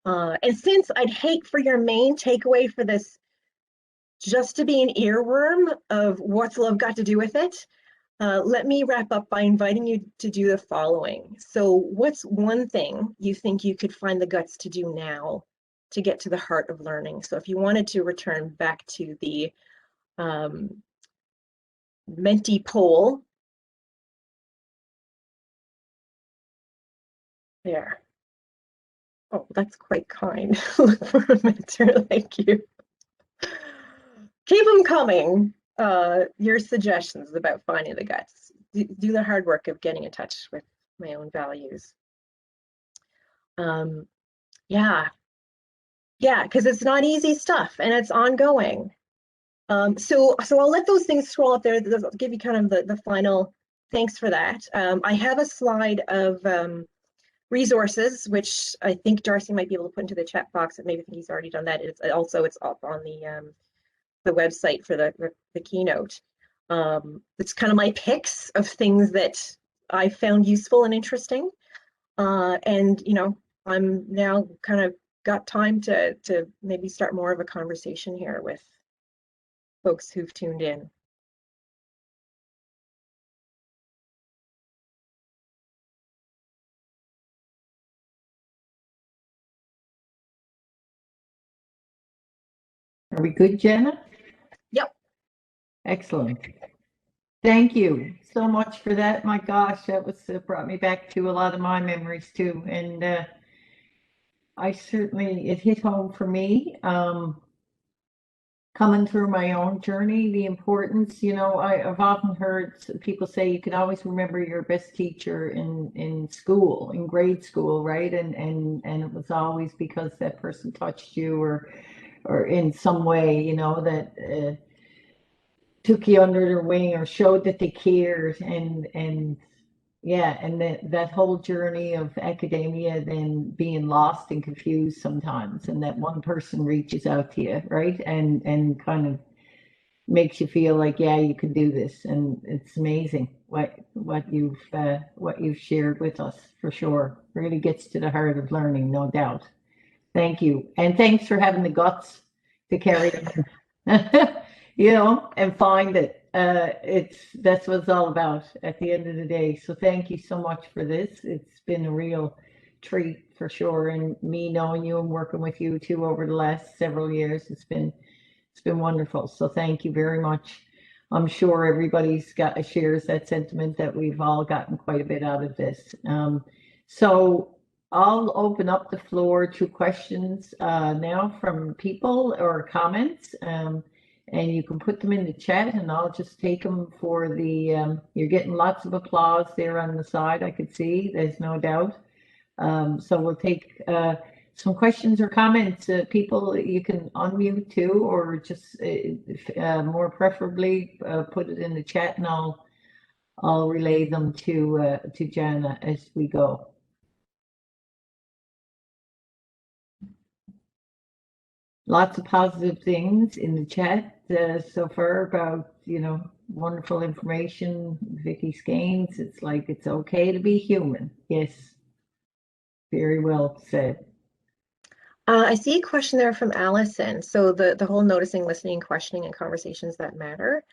And since I'd hate for your main takeaway for this just to be an earworm of what's love got to do with it, let me wrap up by inviting you to do the following. So what's one thing you think you could find the guts to do now to get to the heart of learning? So if you wanted to return back to the Menti poll, there. Oh, that's quite kind. Look for a mentor, thank you. Keep them coming. Your suggestions about finding the guts. Do the hard work of getting in touch with my own values. Yeah, because it's not easy stuff and it's ongoing. So I'll let those things scroll up there. I'll give you kind of the final thanks for that. I have a slide of resources, which I think Darcy might be able to put into the chat box, and maybe I think he's already done that. It's up on the website for the keynote. It's kind of my picks of things that I found useful and interesting. And I'm now kind of got time to maybe start more of a conversation here with folks who've tuned in. Are we good, Janna? Yep. Excellent. Thank you so much for that. My gosh, that was brought me back to a lot of my memories too. And I certainly, it hit home for me. Coming through my own journey, the importance, I've often heard people say you can always remember your best teacher in school, in grade school, right? And it was always because that person touched you or in some way, that took you under their wing or showed that they cared. And yeah, and that whole journey of academia then being lost and confused sometimes, and that one person reaches out to you, right? And kind of makes you feel like, yeah, you can do this. And it's amazing what you've shared with us, for sure. Really gets to the heart of learning, no doubt. Thank you. And thanks for having the guts to carry on, and find it. That's what it's all about at the end of the day. So thank you so much for this. It's been a real treat for sure. And me knowing you and working with you too over the last several years, it's been wonderful. So thank you very much. I'm sure everybody's shares that sentiment that we've all gotten quite a bit out of this. So I'll open up the floor to questions now from people or comments. And you can put them in the chat and I'll just take them for you're getting lots of applause there on the side, I could see, there's no doubt. So we'll take some questions or comments. People, you can unmute too, or just more preferably put it in the chat and I'll relay them to Janna as we go. Lots of positive things in the chat so far about, wonderful information. Vicky Scaines, it's like it's okay to be human. Yes, very well said. I see a question there from Allison. So the whole noticing, listening, questioning, and conversations that matter,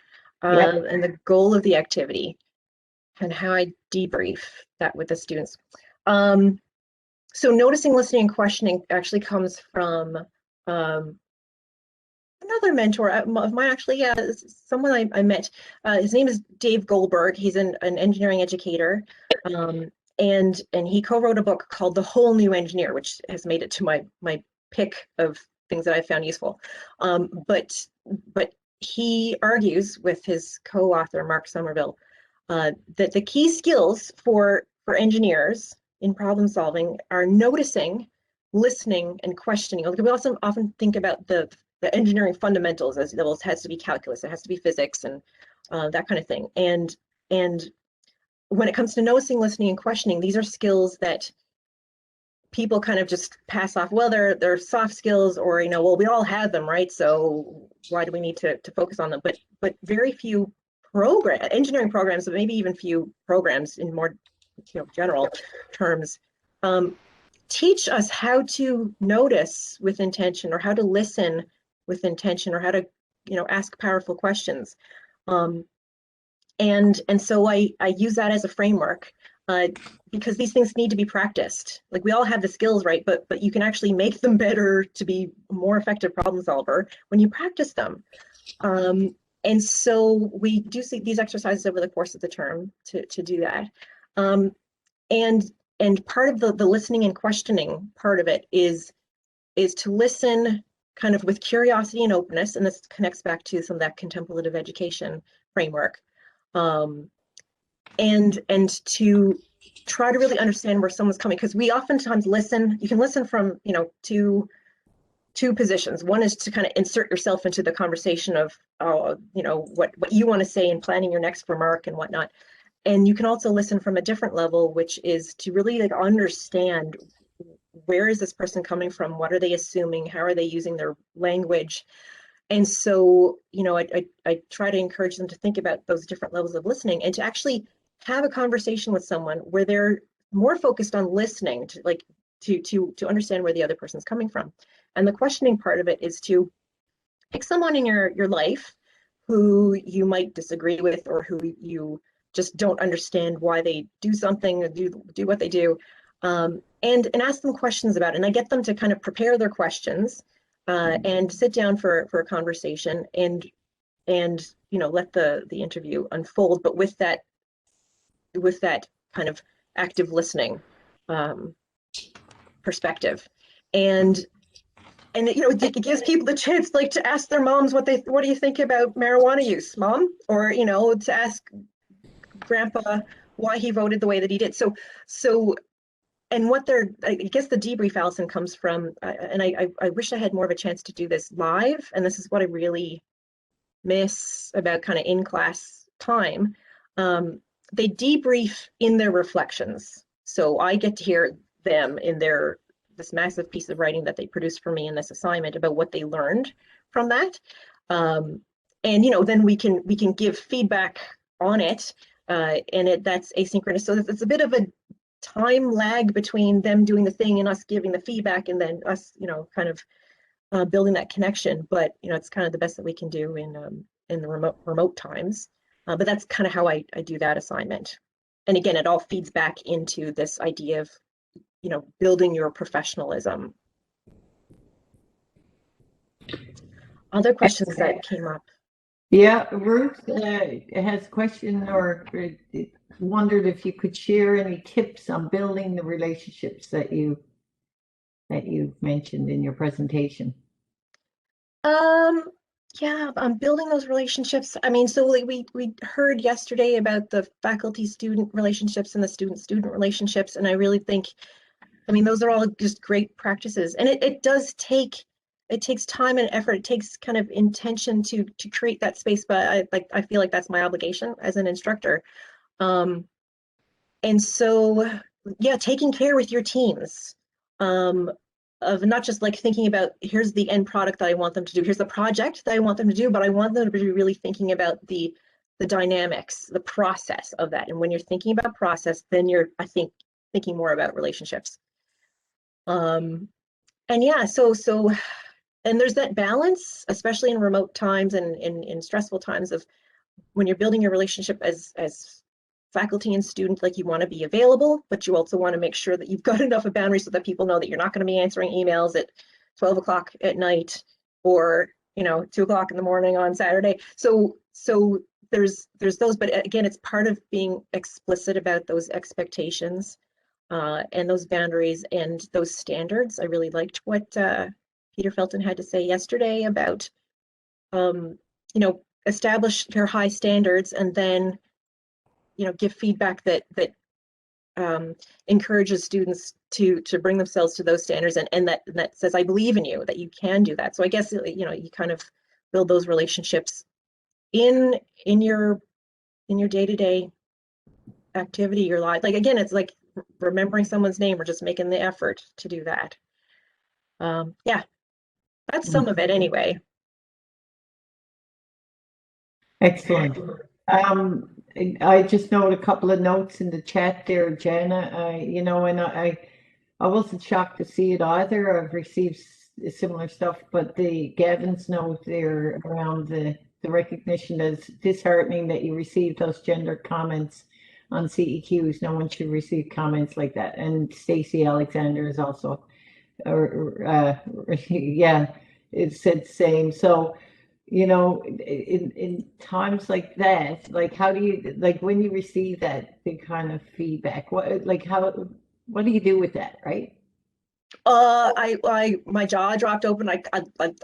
Yep. and the goal of the activity, and how I debrief that with the students. So noticing, listening, and questioning actually comes from another mentor of mine, actually, someone I met. His name is Dave Goldberg. He's an engineering educator, and he co-wrote a book called The Whole New Engineer, which has made it to my pick of things that I found useful. But he argues with his co-author Mark Somerville that the key skills for engineers in problem solving are noticing, listening, and questioning. We also often think about the engineering fundamentals as it has to be calculus, it has to be physics, and that kind of thing. And when it comes to noticing, listening, and questioning, these are skills that people kind of just pass off. Well, they're soft skills, or well, we all have them, right? So why do we need to focus on them? But very few engineering programs, but maybe even few programs in more general terms, teach us how to notice with intention, or how to listen with intention, or how to ask powerful questions. And so I use that as a framework, because these things need to be practiced. Like, we all have the skills, right? But you can actually make them better to be a more effective problem solver when you practice them. And so we do see these exercises over the course of the term to do that. And part of the listening and questioning part of it is to listen kind of with curiosity and openness, and this connects back to some of that contemplative education framework, and to try to really understand where someone's coming, because we oftentimes listen. You can listen from two positions. One is to kind of insert yourself into the conversation of what you want to say in planning your next remark and whatnot. And you can also listen from a different level, which is to really understand, where is this person coming from? What are they assuming? How are they using their language? And so, I try to encourage them to think about those different levels of listening, and to actually have a conversation with someone where they're more focused on listening, to to understand where the other person's coming from. And the questioning part of it is to pick someone in your life who you might disagree with, or who you just don't understand why they do something or do what they do, and ask them questions about it. And I get them to kind of prepare their questions and sit down for a conversation, and let the interview unfold, but with that kind of active listening perspective. And it gives people the chance, like, to ask their moms what do you think about marijuana use, Mom? Or, to ask Grandpa why he voted the way that he did. So, and I guess the debrief, Allison, comes from, and I wish I had more of a chance to do this live, and this is what I really miss about kind of in-class time. They debrief in their reflections. So I get to hear them in this massive piece of writing that they produced for me in this assignment about what they learned from that. And then we can give feedback on it, and that's asynchronous. So it's a bit of a time lag between them doing the thing and us giving the feedback, and then us, kind of building that connection. But it's kind of the best that we can do in the remote times. But that's kind of how I do that assignment. And again, it all feeds back into this idea of building your professionalism. Other questions that came up. Yeah, Ruth has a question, or wondered if you could share any tips on building the relationships that you've mentioned in your presentation. Yeah, building those relationships. I mean, so we heard yesterday about the faculty-student relationships and the student-student relationships, and I really think, I mean, those are all just great practices. And it takes time and effort. It takes kind of intention to create that space, but I feel like that's my obligation as an instructor. And so, yeah, taking care with your teams, of not just like thinking about, here's the end product that I want them to do, here's the project that I want them to do, but I want them to be really thinking about the dynamics, the process of that. And when you're thinking about process, then you're, I think, thinking more about relationships. And yeah, so and there's that balance, especially in remote times and in stressful times, of when you're building your relationship as faculty and student, like, you want to be available, but you also want to make sure that you've got enough of boundaries so that people know that you're not going to be answering emails at 12 o'clock at night, or 2 o'clock in the morning on Saturday. So there's those, but again, it's part of being explicit about those expectations and those boundaries and those standards. I really liked what Peter Felton had to say yesterday about establish your high standards, and then give feedback that encourages students to bring themselves to those standards, and that says, I believe in you, that you can do that. So I guess you kind of build those relationships in your day-to-day activity, your life. Like, again, it's like remembering someone's name, or just making the effort to do that. Yeah, that's some of it anyway. Excellent. I just noted a couple of notes in the chat there, Janna. And I wasn't shocked to see it either. I've received similar stuff, but Gavin's note there around the recognition that it's disheartening that you received those gender comments on CEQs. No one should receive comments like that. And Stacy Alexander is also, yeah, it said same. So, in times like that, like, how do you, like, when you receive that big kind of feedback, what do you do with that, right? My jaw dropped open.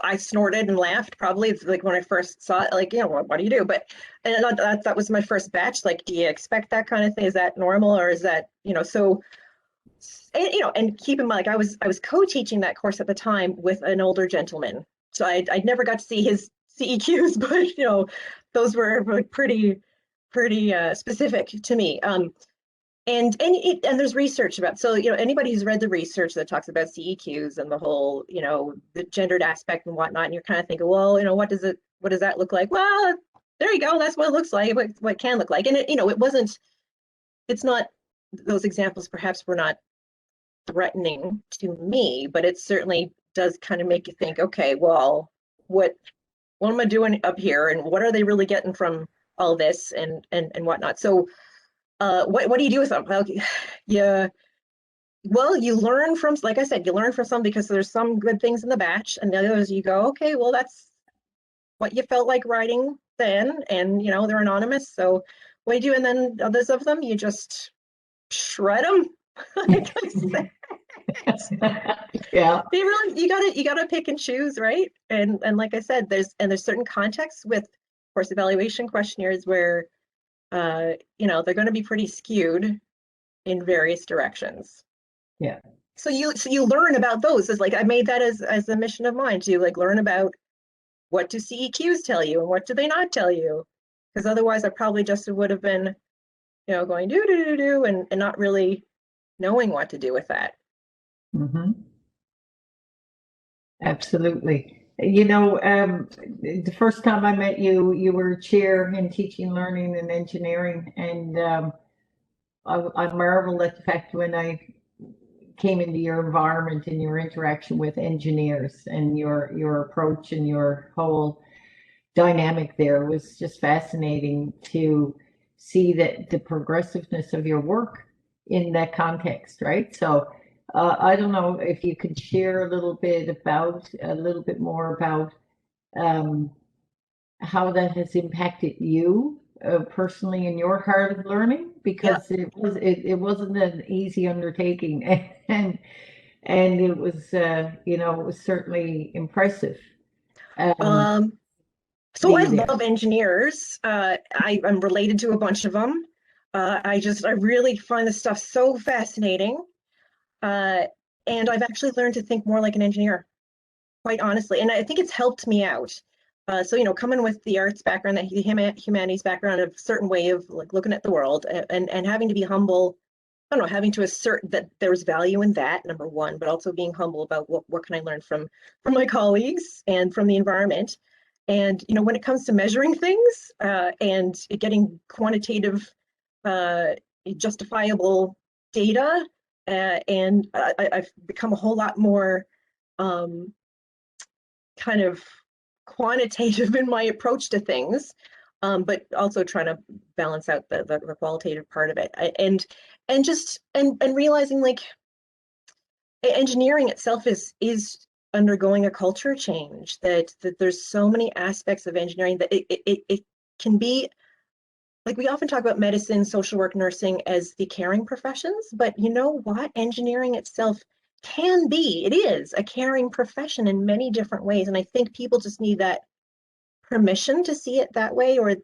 I snorted and laughed, probably, like, when I first saw it, like, what do you do? But, and that was my first batch. Like, do you expect that kind of thing? Is that normal, or is that, so, and keep in mind, like, I was co-teaching that course at the time with an older gentleman. So I never got to see his CEQs, but those were like pretty specific to me. And there's research about, so anybody who's read the research that talks about CEQs and the whole the gendered aspect and whatnot, and you're kind of thinking, well, what does that look like? Well, there you go, that's what it looks like, what it can look like. And it's not, those examples perhaps were not threatening to me, but it certainly does kind of make you think, okay, well, what am I doing up here, and what are they really getting from all this, and whatnot. So what do you do with them? Well, you learn from, like I said, you learn from some because there's some good things in the batch, and the others you go, okay, well, that's what you felt like writing then, and they're anonymous, so what do you do? And then others of them, you just shred them. Like I said. Yeah. You gotta pick and choose, right? And like I said, there's certain contexts with course evaluation questionnaires where they're going to be pretty skewed in various directions. Yeah. So you learn about those. It's like I made that as a mission of mine to like learn about what do CEQs tell you and what do they not tell you, because otherwise I probably just would have been going do and not really knowing what to do with that. Mm-hmm. Absolutely. The first time I met you, you were chair in teaching, learning, and engineering, and I marvel at the fact when I came into your environment and your interaction with engineers and your approach and your whole dynamic there was just fascinating to see that the progressiveness of your work in that context, right? So I don't know if you could share a little bit more about how that has impacted you personally in your heart of learning, because it wasn't an easy undertaking, and it was it was certainly impressive. So I love engineers. I'm related to a bunch of them. I really find this stuff so fascinating. And I've actually learned to think more like an engineer, quite honestly. And I think it's helped me out. So, coming with the arts background, the humanities background, of a certain way of like looking at the world, and having to be humble, I don't know, having to assert that there's value in that, number one, but also being humble about what can I learn from my colleagues and from the environment. And, when it comes to measuring things and getting quantitative, justifiable data, and I've become a whole lot more kind of quantitative in my approach to things, but also trying to balance out the qualitative part of it, and realizing like engineering itself is undergoing a culture change, that there's so many aspects of engineering that it can be like, we often talk about medicine, social work, nursing as the caring professions, but you know what? Engineering itself it is a caring profession in many different ways. And I think people just need that permission to see it that way, or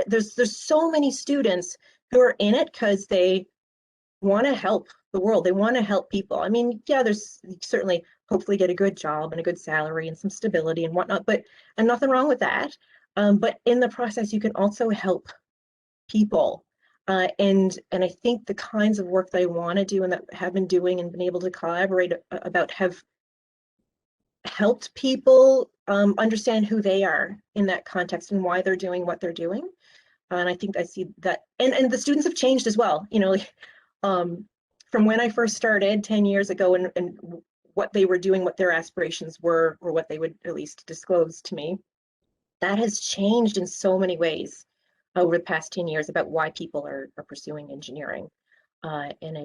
there's so many students who are in it because they want to help the world. They want to help people. I mean, yeah, there's certainly hopefully get a good job and a good salary and some stability and whatnot, and nothing wrong with that. But in the process, you can also help people. And I think the kinds of work that I want to do and that have been doing and been able to collaborate about have helped people understand who they are in that context and why they're doing what they're doing. And I think I see that, and the students have changed as well, from when I first started 10 years ago, and what they were doing, what their aspirations were, or what they would at least disclose to me. That has changed in so many ways over the past 10 years about why people are pursuing engineering. And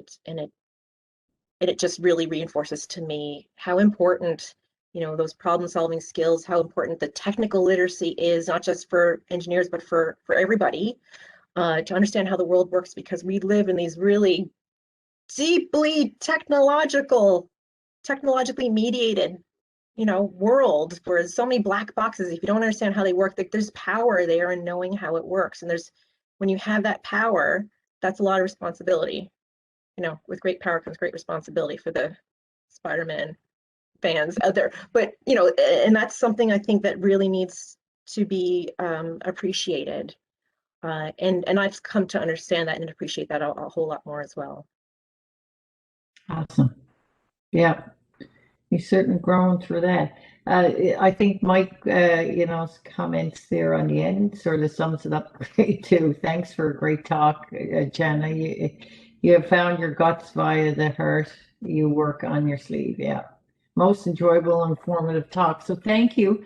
it just really reinforces to me how important, those problem solving skills, how important the technical literacy is, not just for engineers, but for everybody, to understand how the world works, because we live in these really deeply technologically mediated world where there's so many black boxes. If you don't understand how they work, there's power there in knowing how it works. And when you have that power, that's a lot of responsibility. With great power comes great responsibility, for the Spider-Man fans out there. But, and that's something I think that really needs to be appreciated. And I've come to understand that and appreciate that a whole lot more as well. Awesome. Yeah. You've certainly grown through that. I think Mike, comments there on the end sort of sums it up great too. Thanks for a great talk, Janna. You have found your guts via the heart. You work on your sleeve. Yeah. Most enjoyable, informative talk. So thank you.